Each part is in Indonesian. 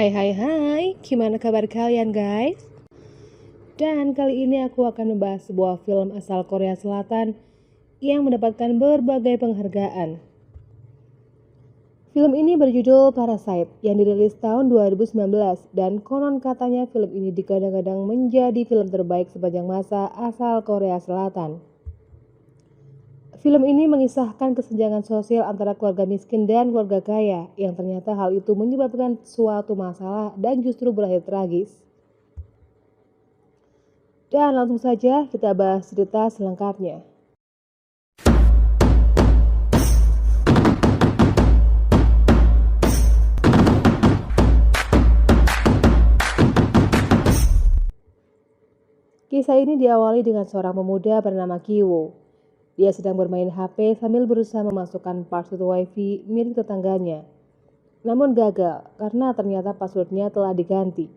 Hai, gimana kabar kalian guys? Dan kali ini aku akan membahas sebuah film asal Korea Selatan yang mendapatkan berbagai penghargaan. Film ini berjudul Parasite yang dirilis tahun 2019 dan konon katanya film ini digadang-gadang menjadi film terbaik sepanjang masa asal Korea Selatan. Film ini mengisahkan kesenjangan sosial antara keluarga miskin dan keluarga kaya yang ternyata hal itu menyebabkan suatu masalah dan justru berakhir tragis. Dan langsung saja kita bahas cerita selengkapnya. Kisah ini diawali dengan seorang pemuda bernama Kiwo. Dia sedang bermain HP sambil berusaha memasukkan password WiFi milik tetangganya. Namun gagal karena ternyata passwordnya telah diganti.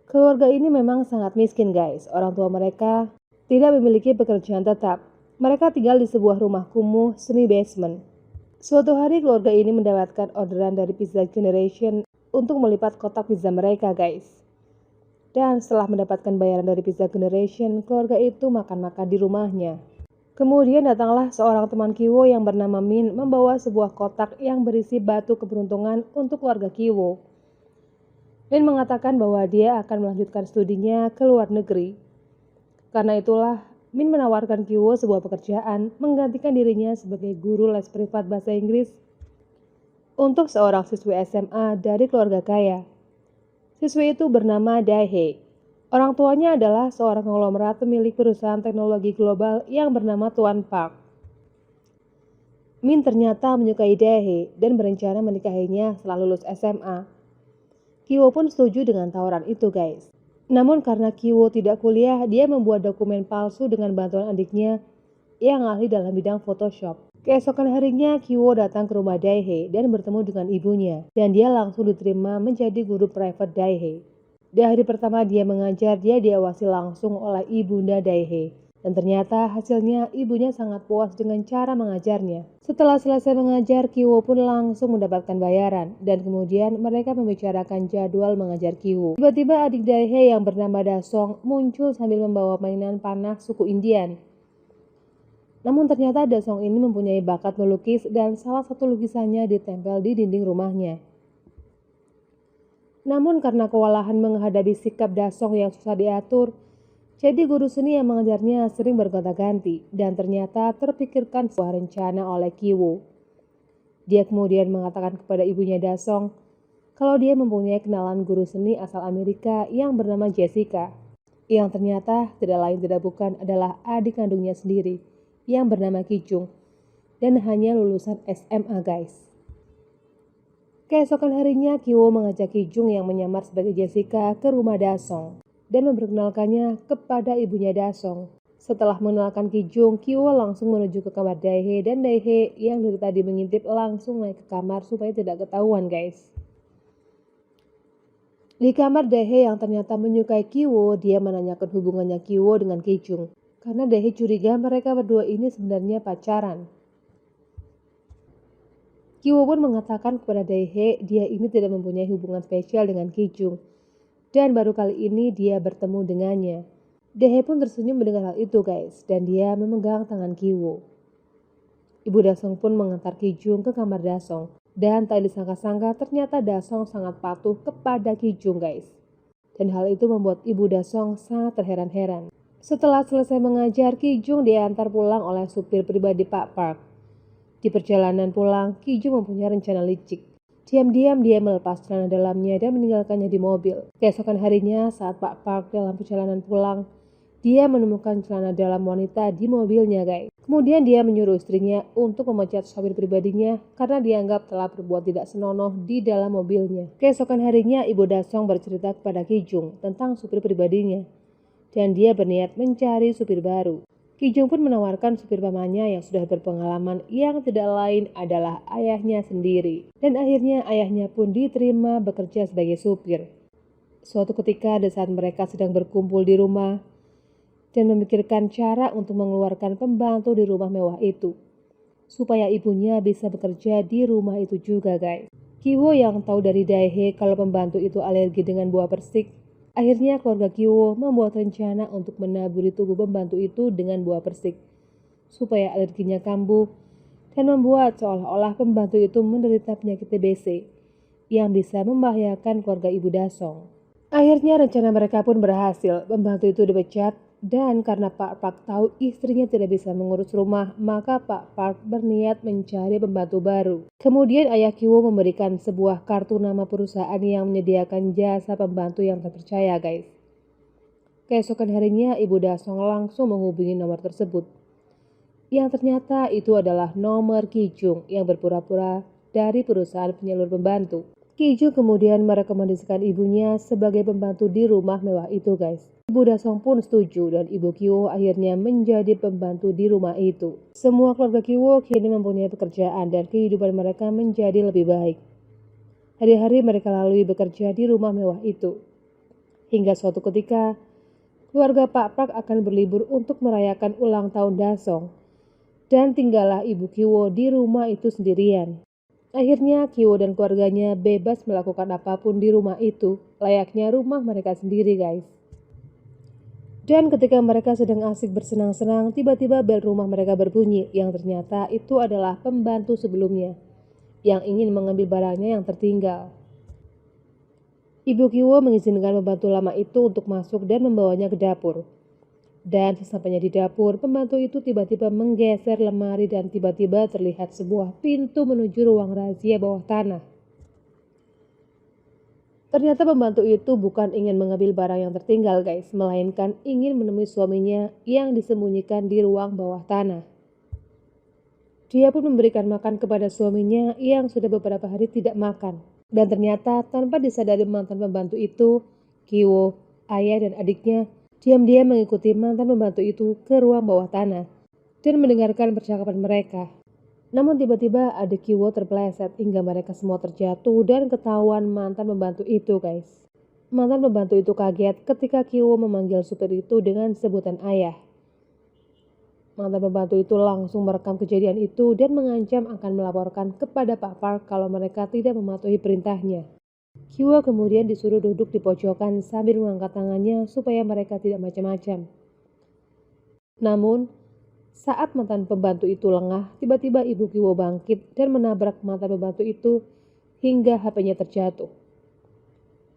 Keluarga ini memang sangat miskin guys. Orang tua mereka tidak memiliki pekerjaan tetap. Mereka tinggal di sebuah rumah kumuh semi basement. Suatu hari keluarga ini mendapatkan orderan dari Pizza Generation untuk melipat kotak pizza mereka guys. Dan setelah mendapatkan bayaran dari Pizza Generation, keluarga itu makan-makan di rumahnya. Kemudian datanglah seorang teman Kiwo yang bernama Min membawa sebuah kotak yang berisi batu keberuntungan untuk keluarga Kiwo. Min mengatakan bahwa dia akan melanjutkan studinya ke luar negeri. Karena itulah, Min menawarkan Kiwo sebuah pekerjaan menggantikan dirinya sebagai guru les privat bahasa Inggris untuk seorang siswi SMA dari keluarga kaya. Siswi itu bernama Dae-hye. Orang tuanya adalah seorang konglomerat pemilik perusahaan teknologi global yang bernama Tuan Park. Min ternyata menyukai Dae-hye dan berencana menikahinya setelah lulus SMA. Kiwo pun setuju dengan tawaran itu guys. Namun karena Kiwo tidak kuliah, dia membuat dokumen palsu dengan bantuan adiknya yang ahli dalam bidang Photoshop. Keesokan harinya Kiwo datang ke rumah Dae-hye dan bertemu dengan ibunya. Dan dia langsung diterima menjadi guru private Dae-hye. Di hari pertama dia mengajar, dia diawasi langsung oleh ibunda Dae-hye. Dan ternyata hasilnya ibunya sangat puas dengan cara mengajarnya. Setelah selesai mengajar, Kiwo pun langsung mendapatkan bayaran. Dan kemudian mereka membicarakan jadwal mengajar Kiwo. Tiba-tiba adik Dae-hye yang bernama Dasong muncul sambil membawa mainan panah suku Indian. Namun ternyata Dasong ini mempunyai bakat melukis dan salah satu lukisannya ditempel di dinding rumahnya. Namun karena kewalahan menghadapi sikap Dasong yang susah diatur, jadi guru seni yang mengajarnya sering bergonta-ganti dan ternyata terpikirkan sebuah rencana oleh Kiwo. Dia kemudian mengatakan kepada ibunya Dasong kalau dia mempunyai kenalan guru seni asal Amerika yang bernama Jessica, yang ternyata tidak lain tidak bukan adalah adik kandungnya sendiri yang bernama Kijung dan hanya lulusan SMA guys. Keesokan harinya Kiwo mengajak Kijung yang menyamar sebagai Jessica ke rumah Dasong dan memperkenalkannya kepada ibunya Dasong. Setelah mengenalkan Kijung, Kiwo langsung menuju ke kamar Dae-hye dan Dae-hye yang dari tadi mengintip langsung naik ke kamar supaya tidak ketahuan guys. Di kamar Dae-hye yang ternyata menyukai Kiwo, dia menanyakan hubungannya Kiwo dengan Kijung karena Dae-hye curiga mereka berdua ini sebenarnya pacaran. Kiwo pun mengatakan kepada Dae-hye dia ini tidak mempunyai hubungan spesial dengan Kijung dan baru kali ini dia bertemu dengannya. Dae-hye pun tersenyum mendengar hal itu guys dan dia memegang tangan Kiwo. Ibu Dasong pun mengantar Kijung ke kamar Dasong dan tak disangka-sangka ternyata Dasong sangat patuh kepada Kijung guys. Dan hal itu membuat Ibu Dasong sangat terheran-heran. Setelah selesai mengajar, Kijung diantar pulang oleh supir pribadi Pak Park. Di perjalanan pulang, Kijung mempunyai rencana licik. Diam-diam dia melepas celana dalamnya dan meninggalkannya di mobil. Keesokan harinya saat Pak Park dalam perjalanan pulang, dia menemukan celana dalam wanita di mobilnya guys. Kemudian dia menyuruh istrinya untuk memecat sopir pribadinya karena dianggap telah berbuat tidak senonoh di dalam mobilnya. Keesokan harinya Ibu Dasong bercerita kepada Kijung tentang supir pribadinya. Dan dia berniat mencari supir baru. Kijung pun menawarkan supir pamannya yang sudah berpengalaman yang tidak lain adalah ayahnya sendiri. Dan akhirnya ayahnya pun diterima bekerja sebagai supir. Suatu ketika di saat mereka sedang berkumpul di rumah dan memikirkan cara untuk mengeluarkan pembantu di rumah mewah itu, supaya ibunya bisa bekerja di rumah itu juga guys. Kiwo yang tahu dari Daehe kalau pembantu itu alergi dengan buah persik, akhirnya keluarga Kiwo membuat rencana untuk menaburi tubuh pembantu itu dengan buah persik, supaya alerginya kambuh dan membuat seolah-olah pembantu itu menderita penyakit TBC yang bisa membahayakan keluarga Ibu Dasong. Akhirnya rencana mereka pun berhasil, pembantu itu dipecat dan karena Pak Park tahu istrinya tidak bisa mengurus rumah, maka Pak Park berniat mencari pembantu baru. Kemudian ayah Kiwo memberikan sebuah kartu nama perusahaan yang menyediakan jasa pembantu yang terpercaya guys. Keesokan harinya Ibu Dasong langsung menghubungi nomor tersebut. Yang ternyata itu adalah nomor Kijung yang berpura-pura dari perusahaan penyalur pembantu. Kijung kemudian merekomendasikan ibunya sebagai pembantu di rumah mewah itu guys. Ibu Dasong pun setuju dan Ibu Kiwo akhirnya menjadi pembantu di rumah itu. Semua keluarga Kiwo kini mempunyai pekerjaan dan kehidupan mereka menjadi lebih baik. Hari-hari mereka lalui bekerja di rumah mewah itu. Hingga suatu ketika, keluarga Pak Park akan berlibur untuk merayakan ulang tahun Dasong. Dan tinggallah Ibu Kiwo di rumah itu sendirian. Akhirnya Kiwo dan keluarganya bebas melakukan apapun di rumah itu, layaknya rumah mereka sendiri guys. Dan ketika mereka sedang asik bersenang-senang, tiba-tiba bel rumah mereka berbunyi yang ternyata itu adalah pembantu sebelumnya yang ingin mengambil barangnya yang tertinggal. Ibu Kiwo mengizinkan pembantu lama itu untuk masuk dan membawanya ke dapur. Dan sesampainya di dapur, pembantu itu tiba-tiba menggeser lemari dan tiba-tiba terlihat sebuah pintu menuju ruang rahasia bawah tanah. Ternyata pembantu itu bukan ingin mengambil barang yang tertinggal guys, melainkan ingin menemui suaminya yang disembunyikan di ruang bawah tanah. Dia pun memberikan makan kepada suaminya yang sudah beberapa hari tidak makan. Dan ternyata tanpa disadari mantan pembantu itu, Kiwo, ayah dan adiknya diam-diam mengikuti mantan pembantu itu ke ruang bawah tanah dan mendengarkan percakapan mereka. Namun tiba-tiba adik Kiwo terpeleset hingga mereka semua terjatuh dan ketahuan mantan pembantu itu guys. Mantan pembantu itu kaget ketika Kiwo memanggil supir itu dengan sebutan ayah. Mantan pembantu itu langsung merekam kejadian itu dan mengancam akan melaporkan kepada Pak Park kalau mereka tidak mematuhi perintahnya. Kiwo kemudian disuruh duduk di pojokan sambil mengangkat tangannya supaya mereka tidak macam-macam. Namun, saat mantan pembantu itu lengah, tiba-tiba Ibu Kiwo bangkit dan menabrak mantan pembantu itu hingga HP-nya terjatuh.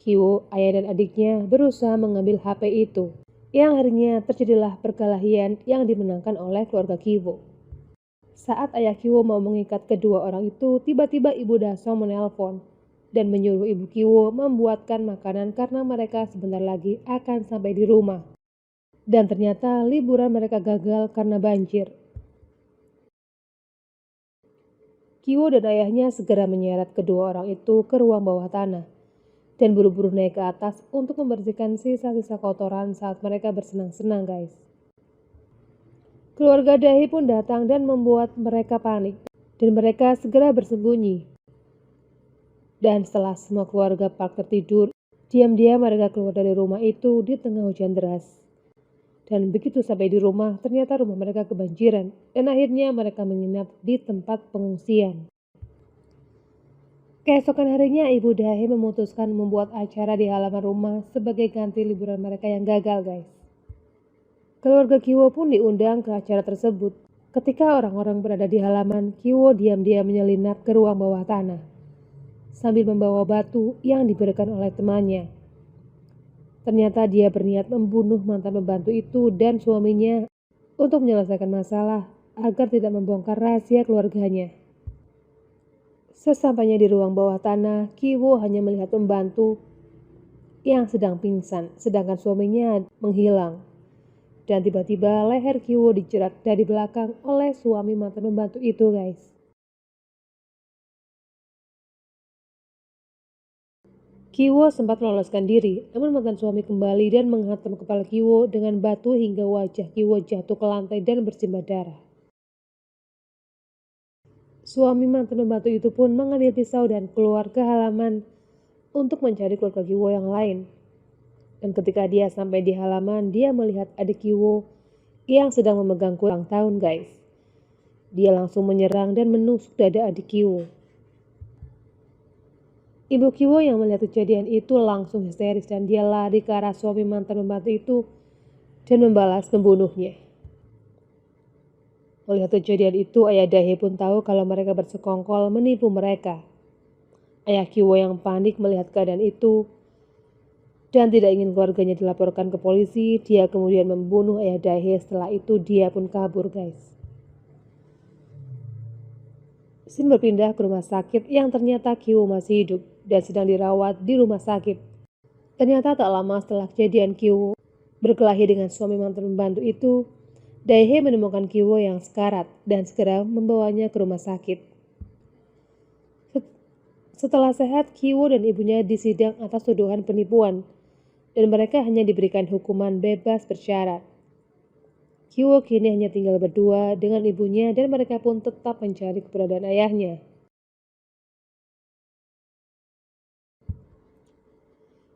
Kiwo, ayah dan adiknya berusaha mengambil HP itu. Yang akhirnya terjadilah perkelahian yang dimenangkan oleh keluarga Kiwo. Saat ayah Kiwo mau mengikat kedua orang itu, tiba-tiba Ibu Dasong menelpon dan menyuruh Ibu Kiwo membuatkan makanan karena mereka sebentar lagi akan sampai di rumah. Dan ternyata liburan mereka gagal karena banjir. Kiwo dan ayahnya segera menyeret kedua orang itu ke ruang bawah tanah dan buru-buru naik ke atas untuk membersihkan sisa-sisa kotoran saat mereka bersenang-senang guys. Keluarga Dahi pun datang dan membuat mereka panik dan mereka segera bersembunyi. Dan setelah semua keluarga Park tertidur, diam-diam mereka keluar dari rumah itu di tengah hujan deras. Dan begitu sampai di rumah, ternyata rumah mereka kebanjiran dan akhirnya mereka menginap di tempat pengungsian. Keesokan harinya Ibu Dahe memutuskan membuat acara di halaman rumah sebagai ganti liburan mereka yang gagal guys. Keluarga Kiwo pun diundang ke acara tersebut. Ketika orang-orang berada di halaman, Kiwo diam-diam menyelinap ke ruang bawah tanah sambil membawa batu yang diberikan oleh temannya. Ternyata dia berniat membunuh mantan pembantu itu dan suaminya untuk menyelesaikan masalah agar tidak membongkar rahasia keluarganya. Sesampainya di ruang bawah tanah, Kiwo hanya melihat pembantu yang sedang pingsan, sedangkan suaminya menghilang. Dan tiba-tiba leher Kiwo dijerat dari belakang oleh suami mantan pembantu itu guys. Kiwo sempat meloloskan diri, namun mantan suami kembali dan menghantam kepala Kiwo dengan batu hingga wajah Kiwo jatuh ke lantai dan bersimbah darah. Suami mantan pembantu itu pun mengambil pisau dan keluar ke halaman untuk mencari keluarga Kiwo yang lain. Dan ketika dia sampai di halaman, dia melihat adik Kiwo yang sedang memegang kue ulang tahun guys. Dia langsung menyerang dan menusuk dada adik Kiwo. Ibu Kiwo yang melihat kejadian itu langsung histeris dan dia lari ke arah suami mantan pembantu itu dan membalas membunuhnya. Melihat kejadian itu, ayah Dahe pun tahu kalau mereka bersekongkol menipu mereka. Ayah Kiwo yang panik melihat keadaan itu dan tidak ingin keluarganya dilaporkan ke polisi, dia kemudian membunuh ayah Dahe. Setelah itu dia pun kabur, guys. Scene berpindah ke rumah sakit yang ternyata Kiwo masih hidup dan sedang dirawat di rumah sakit. Ternyata tak lama setelah kejadian Kiwo berkelahi dengan suami mantan pembantu itu, Daehae menemukan Kiwo yang sekarat dan segera membawanya ke rumah sakit. Setelah sehat, Kiwo dan ibunya disidang atas tuduhan penipuan dan mereka hanya diberikan hukuman bebas bersyarat. Kiwo kini hanya tinggal berdua dengan ibunya dan mereka pun tetap mencari keberadaan ayahnya.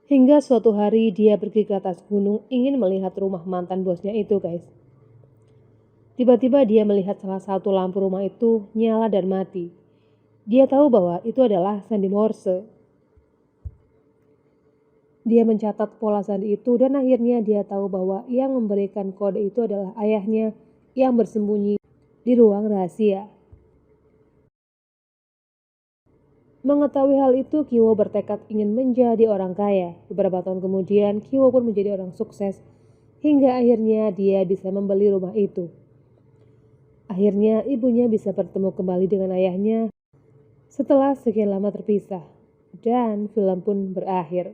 Hingga suatu hari dia pergi ke atas gunung ingin melihat rumah mantan bosnya itu, guys. Tiba-tiba dia melihat salah satu lampu rumah itu nyala dan mati. Dia tahu bahwa itu adalah sandi Morse. Dia mencatat pola sandi itu dan akhirnya dia tahu bahwa yang memberikan kode itu adalah ayahnya yang bersembunyi di ruang rahasia. Mengetahui hal itu, Kiwo bertekad ingin menjadi orang kaya. Beberapa tahun kemudian, Kiwo pun menjadi orang sukses hingga akhirnya dia bisa membeli rumah itu. Akhirnya ibunya bisa bertemu kembali dengan ayahnya setelah sekian lama terpisah dan film pun berakhir.